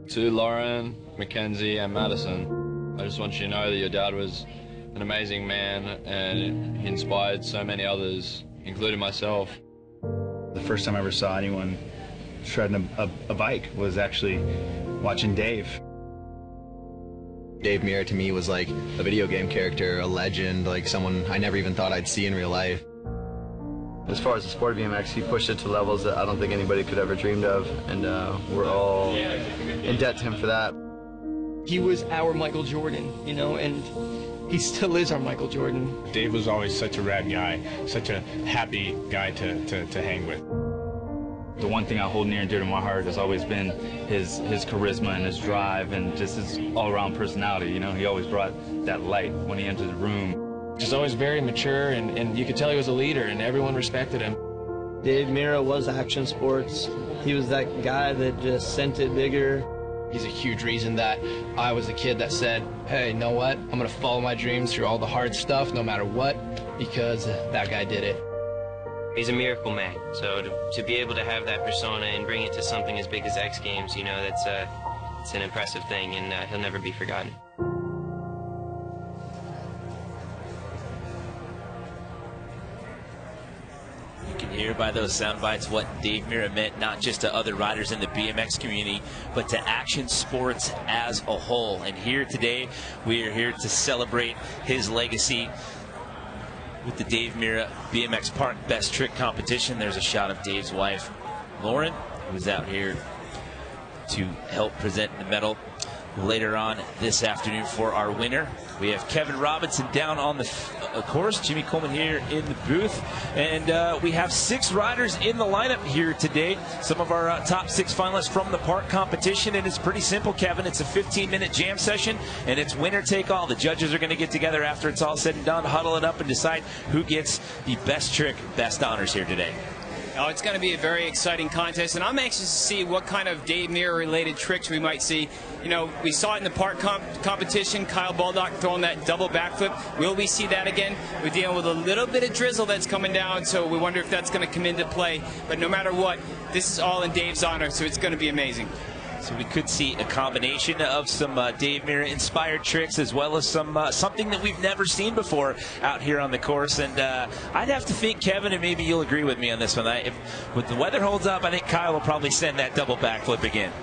To Lauren, Mackenzie, and Madison, I just want you to know that your dad was an amazing man and he inspired so many others, including myself. The first time I ever saw anyone shredding a bike was actually watching Dave. Dave Mirra to me was like a video game character, a legend, like someone I never even thought I'd see in real life. As far as the sport of BMX, he pushed it to levels that I don't think anybody could ever dreamed of, and we're all in debt to him for that. He was our Michael Jordan, you know, and he still is our Michael Jordan. Dave was always such a rad guy, such a happy guy to hang with. The one thing I hold near and dear to my heart has always been his charisma and his drive and just his all-around personality. You know, he always brought that light when he entered the room. Just always very mature, and you could tell he was a leader, and everyone respected him. Dave Mirra was action sports. He was that guy that just sent it bigger. He's a huge reason that I was the kid that said, hey, you know what? I'm going to follow my dreams through all the hard stuff, no matter what, because that guy did it. He's a miracle man, so to be able to have that persona and bring it to something as big as X Games, you know, it's an impressive thing, and he'll never be forgotten. You can hear by those sound bites what Dave Mirra meant, not just to other riders in the BMX community, but to action sports as a whole. And here today, we are here to celebrate his legacy with the Dave Mirra BMX Park Best Trick Competition. There's a shot of Dave's wife, Lauren, who's out here to help present the medal later on this afternoon for our winner. We have Kevin Robinson down on the course, Jimmy Coleman here in the booth, and we have 6 riders in the lineup here today. Some of our top 6 finalists from the park competition, and it's pretty simple, Kevin. It's a 15-minute jam session, and it's winner take all. The judges are going to get together after it's all said and done, huddle it up, and decide who gets the best trick, best honors here today. Oh, it's going to be a very exciting contest, and I'm anxious to see what kind of Dave Mirra-related tricks we might see. You know, we saw it in the park competition, Kyle Baldock throwing that double backflip. Will we see that again? We're dealing with a little bit of drizzle that's coming down, so we wonder if that's going to come into play. But no matter what, this is all in Dave's honor, so it's going to be amazing. So we could see a combination of some Dave Mirra-inspired tricks, as well as some something that we've never seen before out here on the course. And I'd have to think, Kevin, and maybe you'll agree with me on this one. If the weather holds up, I think Kyle will probably send that double backflip again.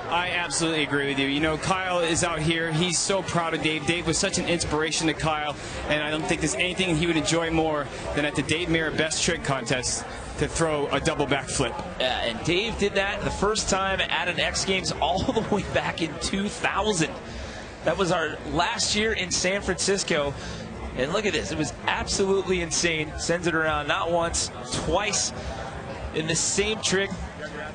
I absolutely agree with you. You know, Kyle is out here. He's so proud of Dave. Dave was such an inspiration to Kyle, and I don't think there's anything he would enjoy more than at the Dave Mirra Best Trick Contest to throw a double backflip. Yeah, and Dave did that the first time at an X Games all the way back in 2000. That was our last year in San Francisco. And look at this. It was absolutely insane. Sends it around not once, twice in the same trick.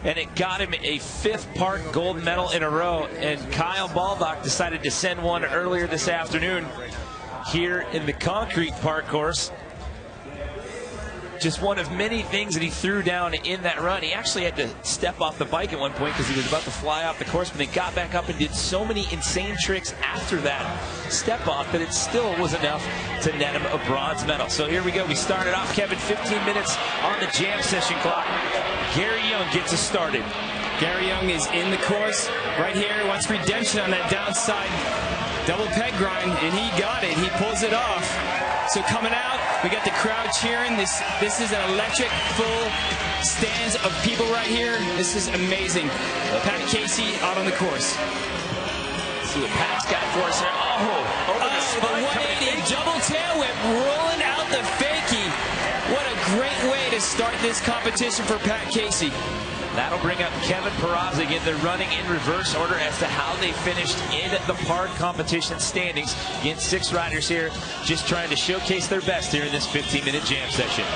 And it got him a 5th park gold medal in a row. And Kyle Baldock decided to send one earlier this afternoon here in the concrete park course. Just one of many things that he threw down in that run. He actually had to step off the bike at one point because he was about to fly off the course, but then got back up and did so many insane tricks after that step off that it still was enough to net him a bronze medal. So here we go. We started off, Kevin, 15 minutes on the jam session clock. Gary Young gets us started. Gary Young is in the course right here. Wants redemption on that downside double peg grind, and he got it. He pulls it off. So coming out, we got the crowd cheering. This is an electric, full stands of people right here. This is amazing. Pat Casey out on the course. See what Pat's got for us here. Oh, over the 180 double tail whip, rolling out the fakie. What a great way to start this competition for Pat Casey. That'll bring up Kevin Peraza again. They're running in reverse order as to how they finished in the park competition standings. Again, 6 riders here just trying to showcase their best here in this 15-minute jam session.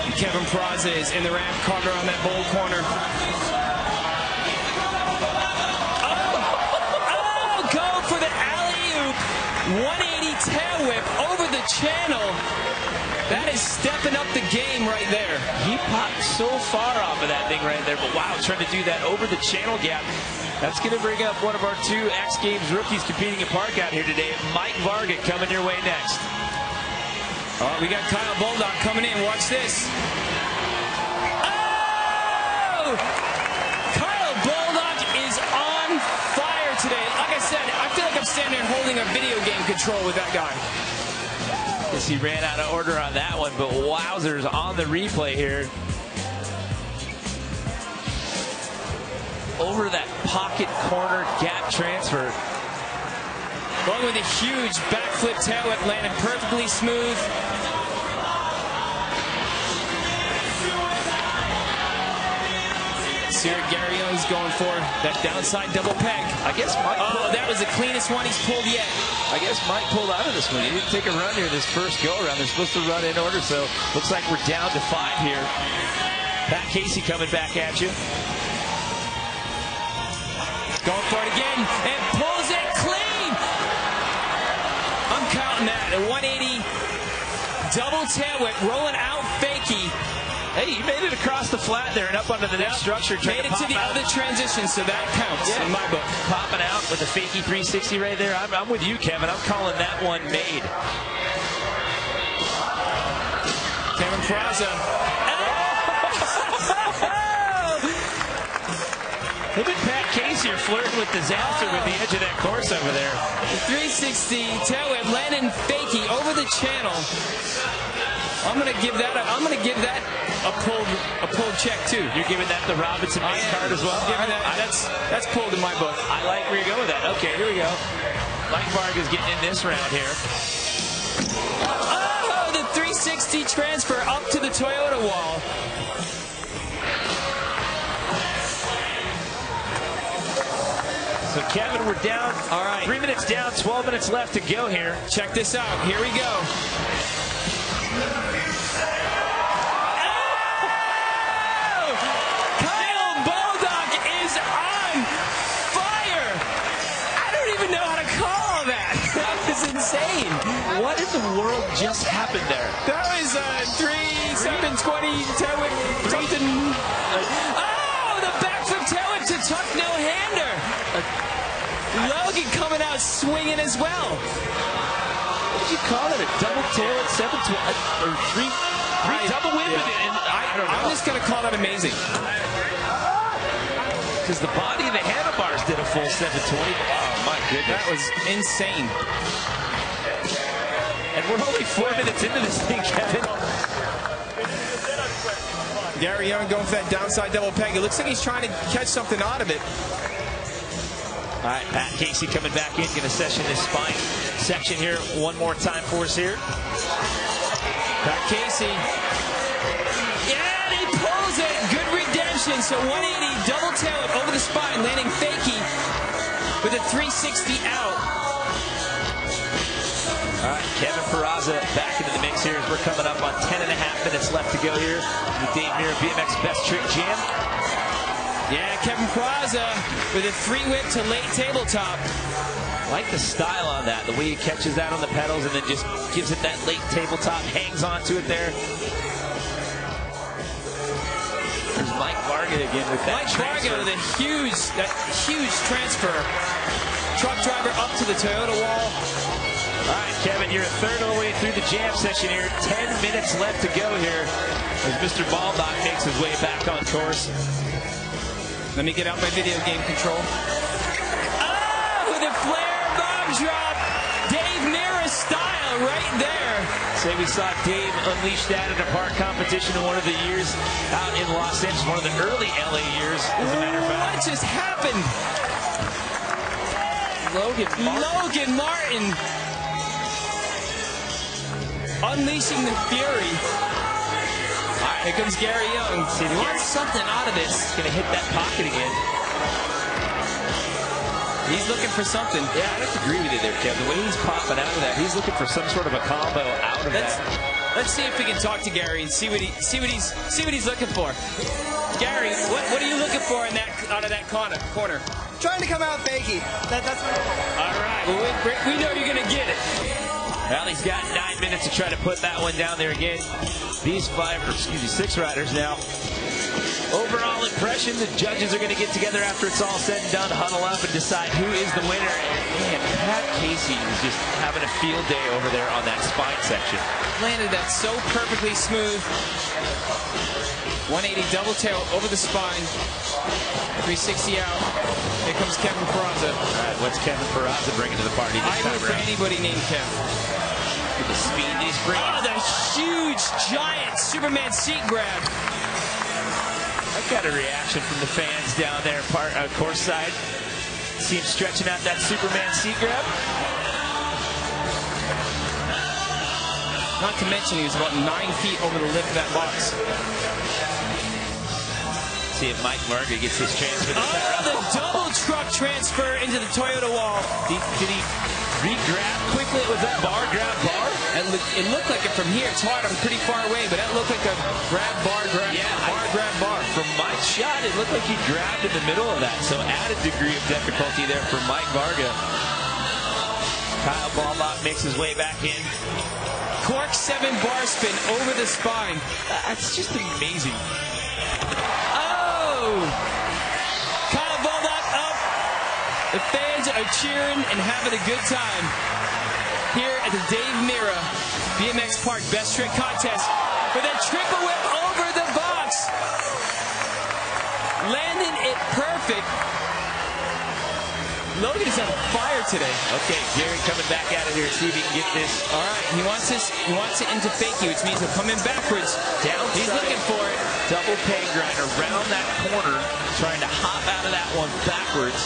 And Kevin Peraza is in the ramp, Carter on that bowl corner. Oh, go for the alley-oop. 180 tail whip over the channel. That is stepping up the game right there. He popped so far off of that thing right there, but wow, trying to do that over the channel gap. That's going to bring up one of our 2 X Games rookies competing in park out here today, Mike Varga, coming your way next. All right, we got Kyle Baldock coming in. Watch this. Oh! Kyle Baldock is on fire. holding a video game control with that guy. Guess he ran out of order on that one, but wowzers on the replay here. Over that pocket corner gap transfer. Going with a huge backflip tail whip, landed perfectly smooth. See what Gary Young's going for, that downside double peg. I guess Mike that was the cleanest one he's pulled yet. I guess Mike pulled out of this one. He didn't take a run here this first go-around. They're supposed to run in order, so looks like we're down to 5 here. Pat Casey coming back at you. Going for it again, and pulls it clean! I'm counting that, a 180 double tail whip, rolling out fakie. Hey, he made it across the flat there and up onto the next structure. Made it to the other transition, so that counts in my book. Popping out with a fakie 360 right there. I'm with you, Kevin. I'm calling that one made. Kevin Peraza. Him and Pat Casey are flirting with disaster with the edge of that course over there. The 360 tail whip landing fakie over the channel. I'm gonna give that a pulled check too. You're giving that the Robinson main card as well? That's pulled in my book. I like where you're going with that. Okay, here we go. Mike Varga's getting in this round here. Oh, the 360 transfer up to the Toyota wall. So Kevin, we're down. All right. 3 minutes down, 12 minutes left to go here. Check this out. Here we go. Insane. What in the world just happened there? That was 3-7-20 tail whip something. Oh, the backflip tail whip to tuck no-hander. Logan coming out swinging as well. What did you call it? A double tail at 7-20 or three double whip? I'm just gonna call that amazing. Because the body of the handlebars did a full 720. Oh my goodness. That was insane. And we're only 4 minutes into this thing, Kevin. Gary Young going for that downside double peg. It looks like he's trying to catch something out of it. All right, Pat Casey coming back in, going to session this spine section here one more time for us here. Pat Casey. Yeah, and he pulls it. Good redemption. So 180 double tail it over the spine, landing fakie with a 360 out. All right, Kevin Peraza back into the mix here as we're coming up on 10.5 minutes left to go here. The Dave Mirra BMX Best Trick Jam. Yeah, Kevin Peraza with a 3-whip to late tabletop. I like the style on that, the way he catches that on the pedals and then just gives it that late tabletop, hangs onto it there. There's Mike Varga again with that transfer. Varga with a huge transfer. Truck driver up to the Toyota wall. All right, Kevin, you're a third of the way through the jam session here. 10 minutes left to go here as Mr. Baldock makes his way back on course. Let me get out my video game control. Ah, with a flare bomb drop. Dave Mirra style right there. Say we saw Dave unleash that in a park competition in one of the years out in Los Angeles, one of the early LA years, as a matter of fact. What just happened? Logan Martin. Unleashing the fury. Right, here comes Gary Young. See, he wants something out of this. He's going to hit that pocket again. He's looking for something. Yeah, I don't agree with you there, Kev. The way he's popping out of that, he's looking for some sort of a combo out of that. Let's see if we can talk to Gary and see what he's looking for. Gary, what are you looking for in that out of that corner? Trying to come out fakie. That's my goal. All right. Well, we know you're going to get it. Well, he's got 9 minutes to try to put that one down there again. These 6 riders now. Overall impression, the judges are going to get together after it's all said and done, huddle up and decide who is the winner. And Pat Casey is just having a field day over there on that spine section. Landed that so perfectly smooth. 180 double tail over the spine. 360 out. Here comes Kevin Peraza. All right, what's Kevin Peraza bringing to the party this I time hope for around? anybody named Kevin. The speed he's bringing. Oh, the huge, giant Superman seat grab. I've got a reaction from the fans down there, course side. See him stretching out that Superman seat grab. Not to mention he was about 9 feet over the lip of that box. See if Mike Varga gets his transfer. Oh, the double truck transfer into the Toyota wall. Did he re-grab quickly with that bar, grab bar? It looked like it from here. It's hard. I'm pretty far away, but that looked like a grab bar, grab bar. From my shot, it looked like he grabbed in the middle of that. So added degree of difficulty there for Mike Varga. Kyle Baldock makes his way back in. Cork 7 bar spin over the spine. That's just amazing. Oh! Kyle Baldock up. The fans are cheering and having a good time here at the Dave Mirra BMX Park Best Trick Contest for the triple whip over the box. Landing it perfect. Logan is on fire today. Okay, Gary coming back out of here. See if he can get this. All right, he wants it into fakie, which means he'll come in backwards. Downside. He's looking for it. Double peg grind around that corner, trying to hop out of that one backwards.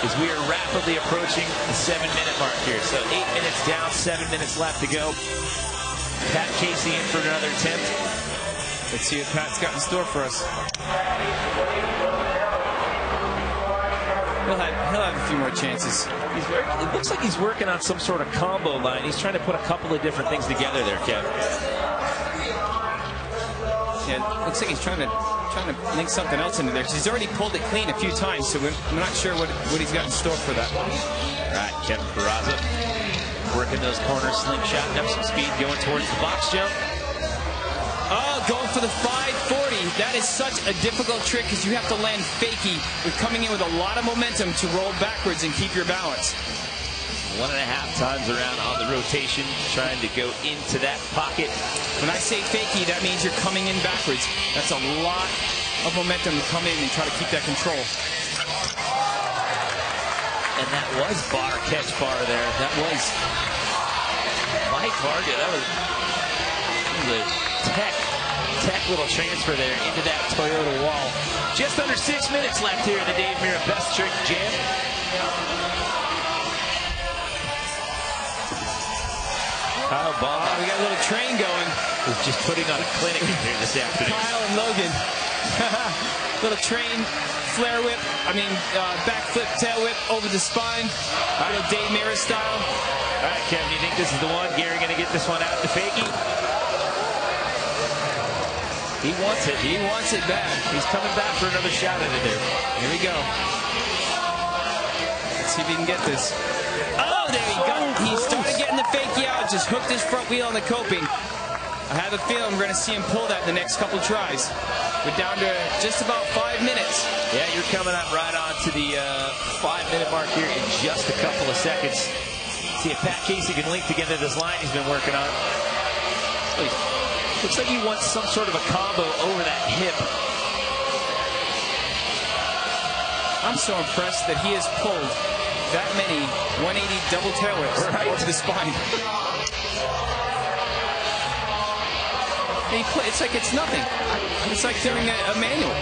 As we are rapidly approaching the 7-minute mark here. So 8 minutes down, 7 minutes left to go. Pat Casey in for another attempt. Let's see what Pat's got in store for us. He'll have a few more chances. It looks like he's working on some sort of combo line. He's trying to put a couple of different things together there, Kevin. Yeah, it looks like he's trying to link something else into there. He's already pulled it clean a few times, so I'm not sure what he's got in store for that. All right, Kevin Peraza working those corners, slingshotting up some speed, going towards the box jump. Oh, going for the 540. That is such a difficult trick because you have to land fakie. You're coming in with a lot of momentum to roll backwards and keep your balance. 1.5 times around on the rotation, trying to go into that pocket. When I say fakie, that means you're coming in backwards. That's a lot of momentum to come in and try to keep that control. And that was bar catch bar there. That was Mike Varga. That was a tech little transfer there into that Toyota wall. Just under 6 minutes left here in the Dave Mirra Best Trick Jam. Kyle Baldock, we got a little train going. Is just putting on a clinic here this afternoon. Kyle and Logan. Little train flare whip. Backflip tail whip over the spine. Little Dave Mirra style. All right, Kevin, you think this is the one? Gary going to get this one out to fakie? He wants it. He wants it bad. He's coming back for another shot at it there. Here we go. Let's see if he can get this. Oh, there he go. He started getting the fakie out, just hooked his front wheel on the coping. I have a feeling we're going to see him pull that in the next couple tries. We're down to just about 5 minutes. Yeah, you're coming up right on to the 5-minute mark here in just a couple of seconds. See if Pat Casey can link together this line he's been working on. Looks like he wants some sort of a combo over that hip. I'm so impressed that he has pulled that many 180 double tail whips over the spine. It's like it's nothing. It's like doing a manual.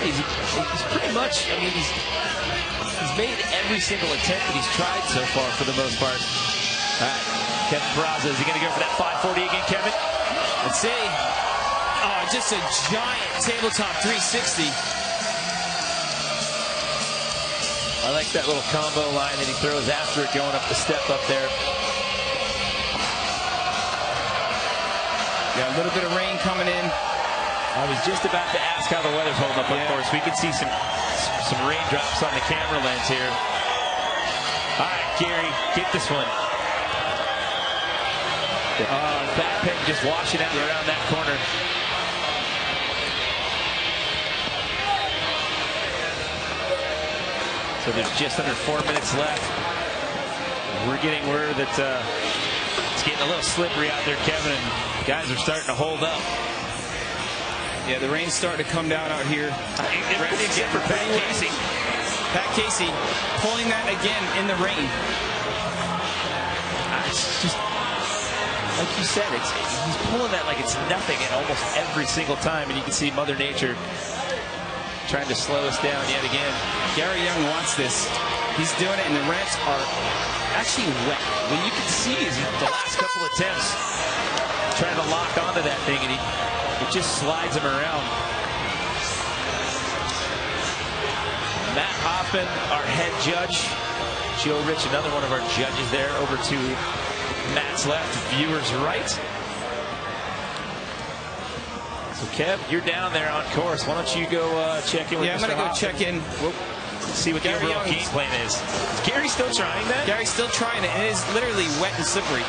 He's pretty much, he's made every single attempt that he's tried so far for the most part. All right, Kevin Peraza, is he going to go for that 540 again, Kevin? Let's see. Oh, just a giant tabletop 360. I like that little combo line that he throws after it, going up the step up there. Yeah, a little bit of rain coming in. I was just about to ask how the weather's holding up, of course. We can see some raindrops on the camera lens here. All right, Gary, get this one. Back peg just washing out around that corner. So there's just under 4 minutes left. We're getting word that it's getting a little slippery out there, Kevin, and guys are starting to hold up. Yeah, the rain's starting to come down out here. Ready again for Pat Casey. Pat Casey pulling that again in the rain. It's just, like you said, he's pulling that like it's nothing and almost every single time, and you can see Mother Nature trying to slow us down yet again. Gary Young wants this. He's doing it, and the ramps are actually wet. Well, you can see the last couple attempts trying to lock onto that thing, and it just slides him around. Matt Hoffman, our head judge. Joe Rich, another one of our judges there, over to Matt's left, viewers right. So Kev, you're down there on course. Why don't you go check in with Mr. I'm going to go check in. See what the overall game plan is. Is Gary still trying that? Gary's still trying it, and it is literally wet and slippery.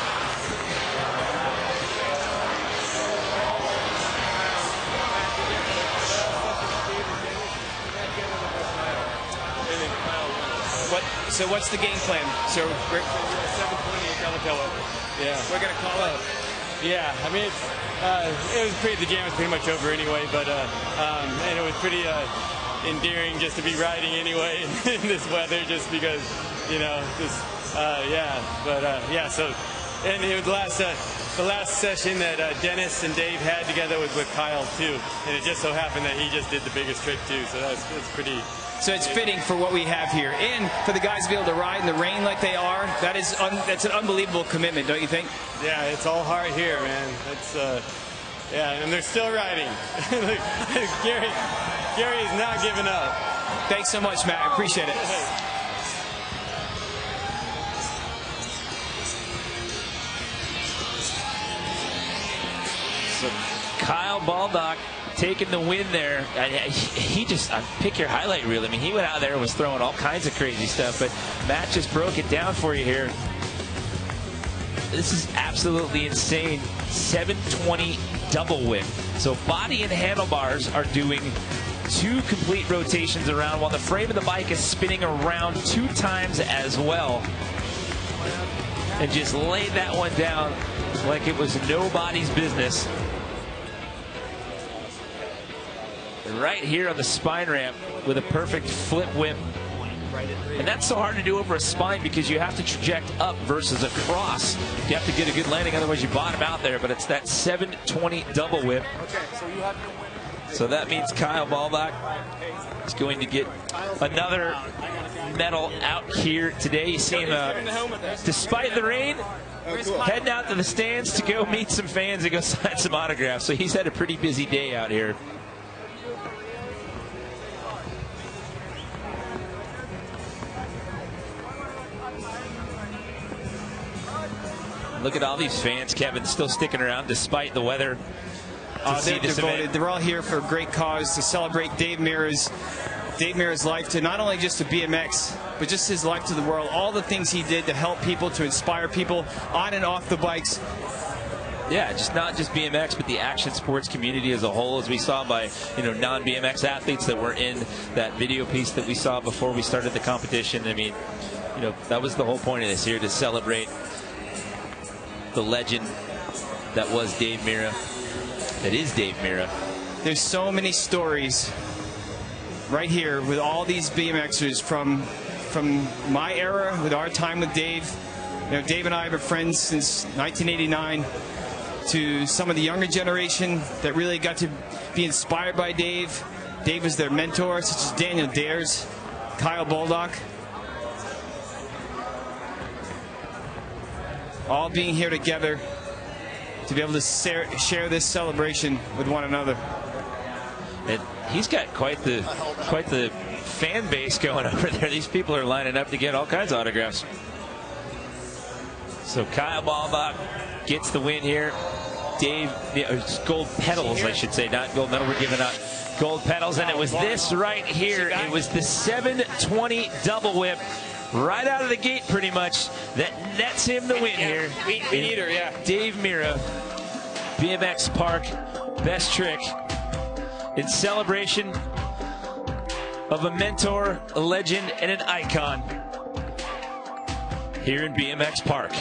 So what's the game plan? So we're 7:20 at Galapello. Yeah. We're going to call out. Yeah, I mean, the jam was pretty much over anyway, but and it was pretty endearing just to be riding anyway in this weather, just because, you know, so, and it was the last session that Dennis and Dave had together was with Kyle too, and it just so happened that he just did the biggest trick too, so that's pretty. So it's fitting for what we have here, and for the guys to be able to ride in the rain like they are. That's an unbelievable commitment, don't you think? Yeah, it's all hard here, man. It's and they're still riding. Gary is not giving up. Thanks so much, Matt. I appreciate it. So Kyle Baldock taking the win there. He just, pick your highlight reel. I mean, he went out there and was throwing all kinds of crazy stuff, but Matt just broke it down for you here. This is absolutely insane. 720 double whip. So body and handlebars are doing 2 complete rotations around, while the frame of the bike is spinning around 2 times as well. And just laid that one down like it was nobody's business. Right here on the spine ramp with a perfect flip whip. And that's so hard to do over a spine because you have to traject up versus across. You have to get a good landing, otherwise you bottom out there. But it's that 720 double whip. So that means Kyle Baldock is going to get another medal out here today. You see him, despite the rain, heading out to the stands to go meet some fans and go sign some autographs. So he's had a pretty busy day out here. Look at all these fans, Kevin, still sticking around despite the weather. They're devoted. They're all here for a great cause to celebrate Dave Mirra's life, to not only just to BMX, but just his life to the world. All the things he did to help people, to inspire people on and off the bikes. Yeah, just not just BMX, but the action sports community as a whole, as we saw by non-BMX athletes that were in that video piece that we saw before we started the competition. I mean, that was the whole point of this here, to celebrate the legend that was Dave Mirra, that is Dave Mirra. There's so many stories right here with all these BMXers from my era, with our time with Dave. Dave and I have been friends since 1989, to some of the younger generation that really got to be inspired by Dave. Dave was their mentor, such as Daniel Dares, Kyle Baldock. All being here together to be able to share this celebration with one another. And he's got quite the fan base going over there. These people are lining up to get all kinds of autographs. So Kyle Baldock gets the win here. Dave, gold pedals, I should say, not gold medal. We're giving out gold pedals, and it was this right here. It was the 720 double whip. Right out of the gate, pretty much, that nets him the win here. We need her, yeah. Dave Mirra, BMX Park, best trick, in celebration of a mentor, a legend, and an icon here in BMX Park.